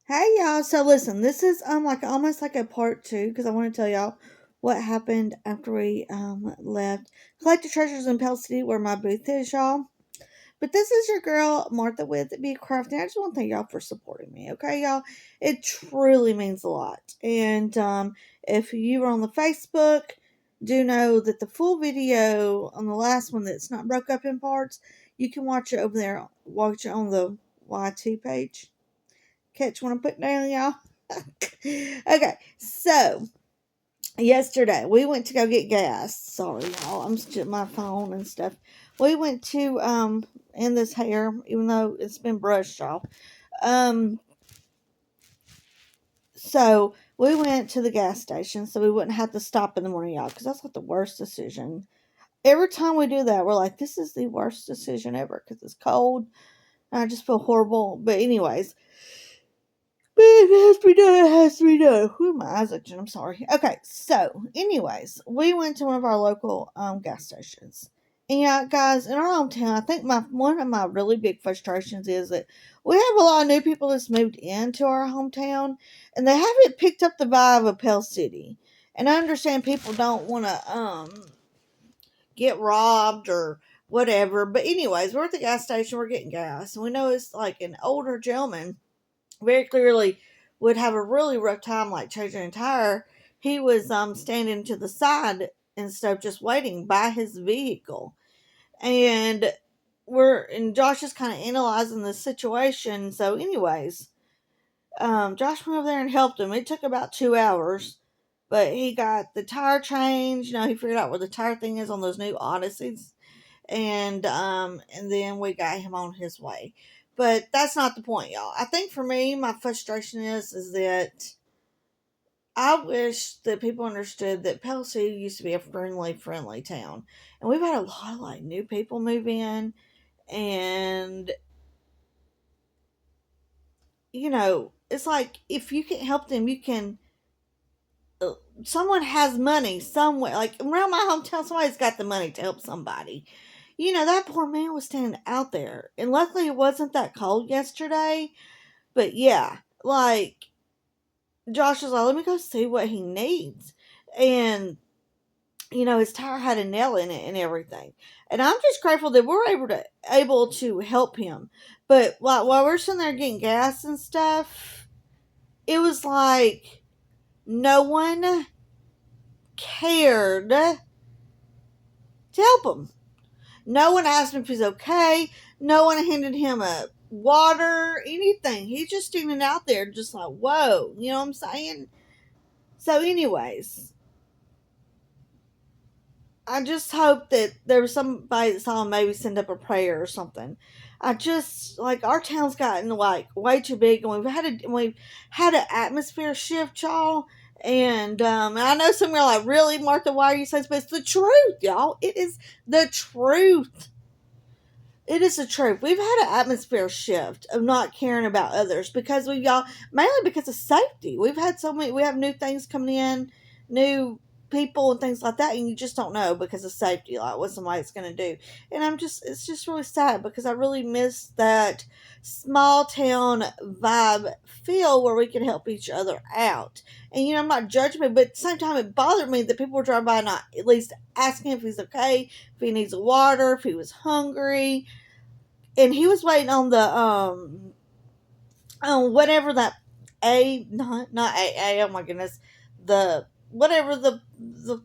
Hey y'all, so listen, this is like almost like a part two because I want to tell y'all what happened after we left Collected Treasures in Pell City where my booth is, y'all. But this is your girl Martha with Be Crafting. I just want to thank y'all for supporting me, okay, y'all? It truly means a lot. And if you were on the Facebook, do know that the full video on the last one that's not broke up in parts, you can watch it over there. Watch it on the YT page. Catch what I'm putting down, y'all? Okay, so yesterday we went to go get gas. Sorry, y'all. I'm just my phone and stuff. We went to in this hair, even though it's been brushed off. Um, so we went to the gas station so we wouldn't have to stop in the morning, y'all, because that's like the worst decision. Every time we do that, we're like, this is the worst decision ever because it's cold and I just feel horrible. But anyways, but it has to be done. It has to be done. Who my eyes itching? I'm sorry. Okay, so anyways, we went to one of our local gas stations. And yeah, guys, in our hometown, I think my one of my really big frustrations is that we have a lot of new people that's moved into our hometown, and they haven't picked up the vibe of Pell City. And I understand people don't want to get robbed or whatever, but anyways, we're at the gas station. We're getting gas, and we know it's like an older gentleman very clearly would have a really rough time like changing a tire. He was standing to the side instead of just waiting by his vehicle. And Josh is kind of analyzing the situation. So anyways, Josh went over there and helped him. It took about 2 hours. But he got the tire changed. He figured out where the tire thing is on those new Odysseys, and then we got him on his way. But that's not the point, y'all. I think for me, my frustration is that I wish that people understood that Pell City used to be a friendly town, and we've had a lot of like new people move in, and it's like if you can help them, you can. Someone has money somewhere, like around my hometown, somebody's got the money to help somebody. That poor man was standing out there. And luckily it wasn't that cold yesterday. But yeah, like Josh was like, let me go see what he needs. And, his tire had a nail in it and everything. And I'm just grateful that we're able to help him. But while we're sitting there getting gas and stuff, it was like no one cared to help him. No one asked him if he's okay. No one handed him a water, anything. He's just standing out there, just like, whoa. You know what I'm saying? So, anyways, I just hope that there was somebody that saw him maybe send up a prayer or something. I just like our town's gotten like way too big, and we've had an atmosphere shift, y'all. And I know some of you are like, really, Martha? Why are you saying this? But it's the truth, y'all. It is the truth. It is the truth. We've had an atmosphere shift of not caring about others because y'all mainly because of safety. We have new things coming in, new people and things like that, and you just don't know because of safety, like what somebody's going to do. And it's just really sad because I really miss that small town vibe feel where we can help each other out. And I'm not judging me, but at the same time, it bothered me that people were driving by not at least asking if he's okay, if he needs water, if he was hungry, and he was waiting on the on whatever that not AA, oh my goodness, the whatever the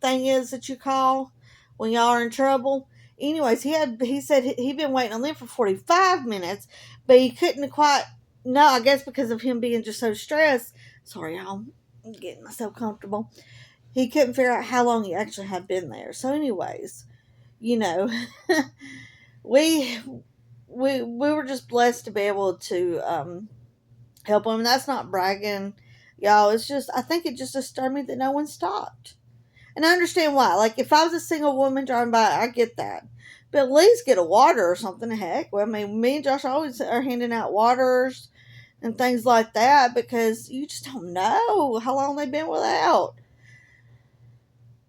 thing is that you call when y'all are in trouble. Anyways, he said he'd been waiting on them for 45 minutes, but he couldn't quite. No, I guess because of him being just so stressed. Sorry, y'all, I'm getting myself comfortable. He couldn't figure out how long he actually had been there. So, anyways, you know, we we were just blessed to be able to help them. And that's not bragging, y'all. It's just I think it just disturbed me that no one stopped, and I understand why. Like if I was a single woman driving by, I get that, but at least get a water or something. Heck, well, I mean, me and Josh always are handing out waters and things like that because you just don't know how long they've been without.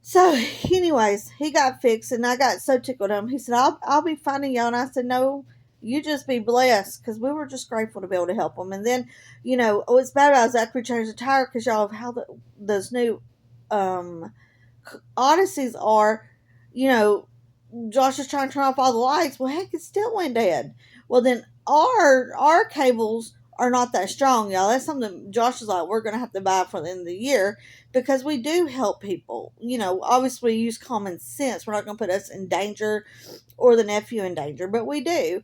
So, anyways, he got fixed, and I got so tickled him. He said, "I'll be finding y'all," and I said, "No, You just be blessed, because we were just grateful to be able to help them. And then, what's bad about it is after we changed the tire, because y'all, how those new um, Odysseys are, you know, Josh is trying to turn off all the lights. Well, heck, it still went dead. Well, then our cables are not that strong, y'all. That's something Josh is like, we're gonna have to buy for the end of the year, because we do help people. Obviously use common sense. We're not gonna put us in danger or the nephew in danger, but we do.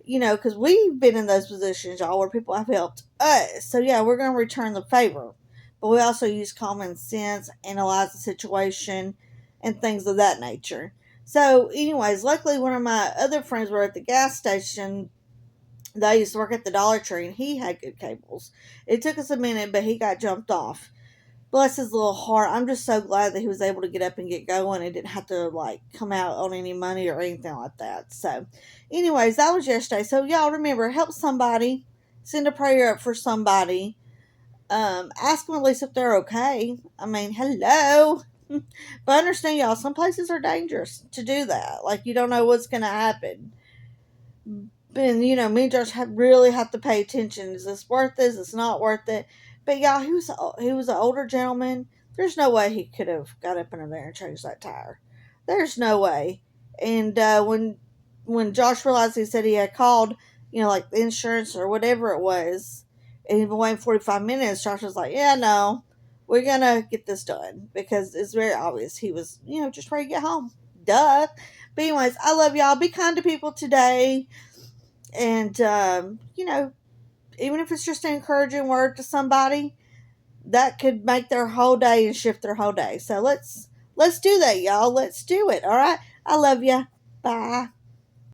Because we've been in those positions, y'all, where people have helped us. So yeah, we're gonna return the favor, but we also use common sense, analyze the situation, and things of that nature. So, anyways, luckily one of my other friends were at the gas station. They used to work at the Dollar Tree, and he had good cables. It took us a minute, but he got jumped off. Bless his little heart. I'm just so glad that he was able to get up and get going and didn't have to like come out on any money or anything like that. So, anyways, that was yesterday. So y'all remember, help somebody, send a prayer up for somebody. Ask them at least if they're okay. I mean, hello. But understand, y'all, some places are dangerous to do that. Like, you don't know what's going to happen. And, me and Josh really have to pay attention. Is this worth this? It's not worth it. But, y'all, he was an older gentleman. There's no way he could have got up in there and changed that tire. There's no way. And when Josh realized, he said he had called, like the insurance or whatever it was, and he'd been waiting 45 minutes, Josh was like, yeah, no, we're going to get this done, because it's very obvious he was, just ready to get home. Duh. But anyways, I love y'all. Be kind to people today. And, even if it's just an encouraging word to somebody, that could make their whole day and shift their whole day. So let's do that, y'all. Let's do it. All right. I love you. Bye.